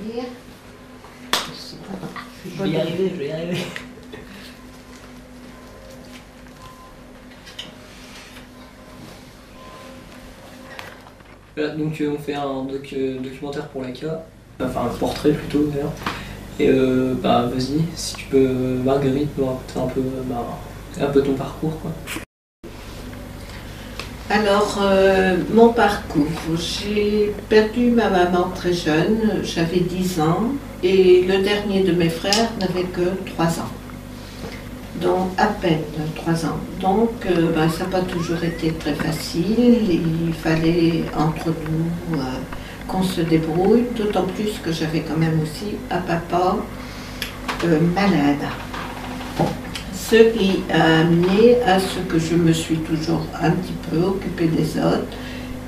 dire. Je vais y arriver, je vais y arriver. Voilà, donc on fait un documentaire pour l'ACA, enfin un portrait plutôt d'ailleurs. Et bah vas-y, si tu peux, Marguerite, nous raconter un peu ton parcours, quoi. Alors, mon parcours, j'ai perdu ma maman très jeune, j'avais 10 ans, et le dernier de mes frères n'avait que 3 ans. Donc, à peine 3 ans. Donc, ça n'a pas toujours été très facile, il fallait entre nous qu'on se débrouille, d'autant plus que j'avais quand même aussi un papa malade. Ce qui a amené à ce que je me suis toujours un petit peu occupée des autres.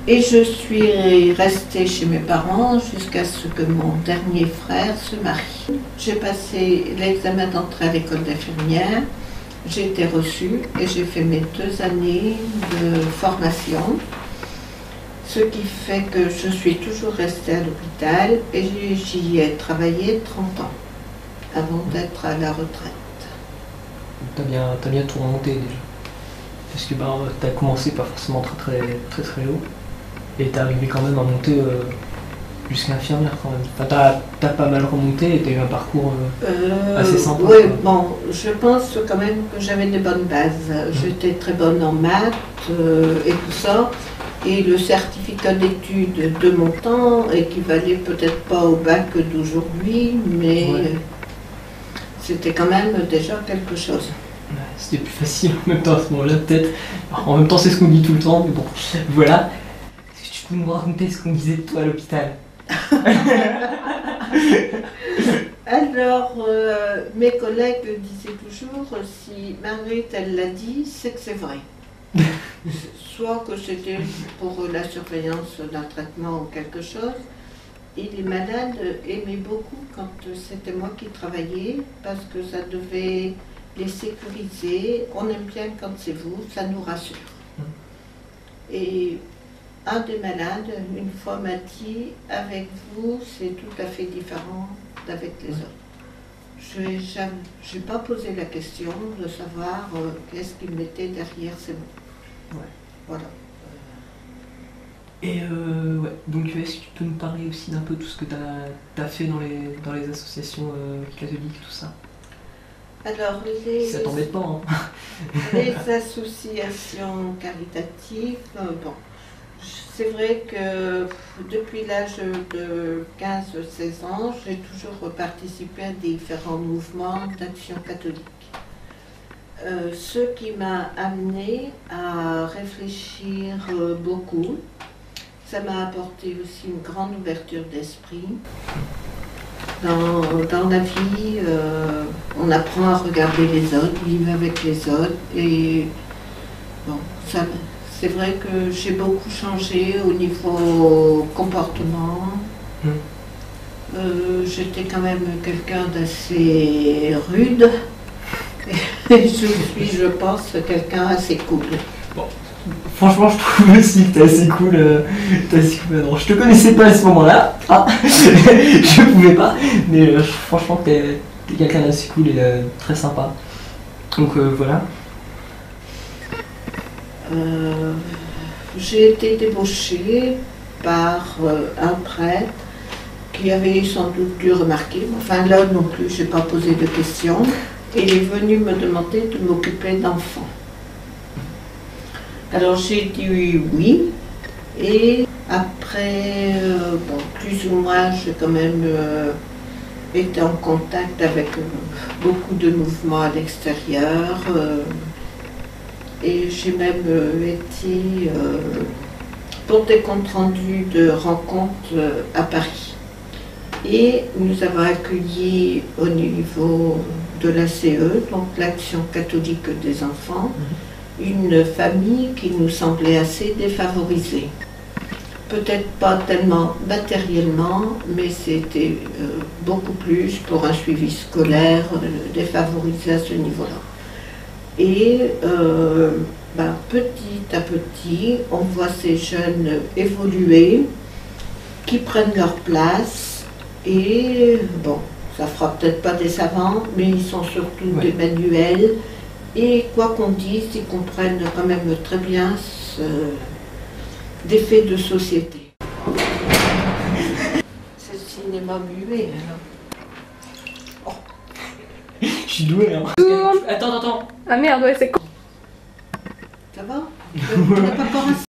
Et je suis restée chez mes parents jusqu'à ce que mon dernier frère se marie. J'ai passé l'examen d'entrée à l'école d'infirmière, j'ai été reçue et j'ai fait mes 2 années de formation. Ce qui fait que je suis toujours restée à l'hôpital et j'y ai travaillé 30 ans avant d'être à la retraite. T'as bien tout remonté déjà. Parce que t'as commencé pas forcément très haut. Et t'es arrivé quand même à monter jusqu'à infirmière quand même. Enfin, t'as pas mal remonté et t'as eu un parcours assez sympa. Oui, bon, je pense quand même que j'avais des bonnes bases. J'étais très bonne en maths et tout ça. Et le certificat d'études de mon temps équivalait peut-être pas au bac d'aujourd'hui, mais ouais. C'était quand même déjà quelque chose. Ouais, c'était plus facile en même temps à ce moment-là, peut-être. En même temps, c'est ce qu'on dit tout le temps, mais bon, voilà. Est-ce que tu peux nous raconter ce qu'on disait de toi à l'hôpital? Alors, mes collègues disaient toujours, si Marguerite elle l'a dit, c'est que c'est vrai. Soit que c'était pour la surveillance d'un traitement ou quelque chose. Et les malades aimaient beaucoup quand c'était moi qui travaillais, parce que ça devait les sécuriser. On aime bien quand c'est vous, ça nous rassure. Et un des malades, une fois, m'a dit, avec vous, c'est tout à fait différent d'avec les autres. Je n'ai pas posé la question de savoir qu'est-ce qu'ils mettaient derrière ces mots. Ouais, voilà. Et ouais, donc est-ce que tu peux nous parler aussi d'un peu tout ce que tu as fait dans les associations catholiques, tout ça? Alors, ça t'embête pas, hein? Les associations caritatives, bon, c'est vrai que depuis l'âge de 15-16 ans, j'ai toujours participé à différents mouvements d'action catholique. Ce qui m'a amené à réfléchir beaucoup. Ça m'a apporté aussi une grande ouverture d'esprit. Dans la vie, on apprend à regarder les autres, vivre avec les autres. Et bon, c'est vrai que j'ai beaucoup changé au niveau comportement. J'étais quand même quelqu'un d'assez rude. Et je suis, je pense, quelqu'un assez cool. Bon. Franchement, je trouve aussi que t'es assez cool. Non, je te connaissais pas à ce moment-là. Ah, je pouvais pas. Mais franchement, t'es quelqu'un d'assez cool et très sympa. Donc voilà. J'ai été débauchée par un prêtre qui avait sans doute dû remarquer. Enfin là non plus, j'ai pas posé de questions. Et il est venu me demander de m'occuper d'enfants. Alors j'ai dit oui, et après, bon, plus ou moins, j'ai quand même été en contact avec beaucoup de mouvements à l'extérieur, et j'ai même été pour des comptes rendus de rencontres à Paris. Et nous avons accueilli au niveau de l'ACE, donc l'Action catholique des enfants, une famille qui nous semblait assez défavorisée. Peut-être pas tellement matériellement, mais c'était beaucoup plus pour un suivi scolaire défavorisé à ce niveau-là. Et petit à petit, on voit ces jeunes évoluer, qui prennent leur place Et bon, ça fera peut-être pas des savants, mais ils sont surtout Ouais. des manuels. Et quoi qu'on dise, ils comprennent quand même très bien des faits de société. C'est le cinéma muet, alors. Je suis doué, hein. Attends. Ah merde, ouais, c'est con. Ça va? On n'a pas commencé.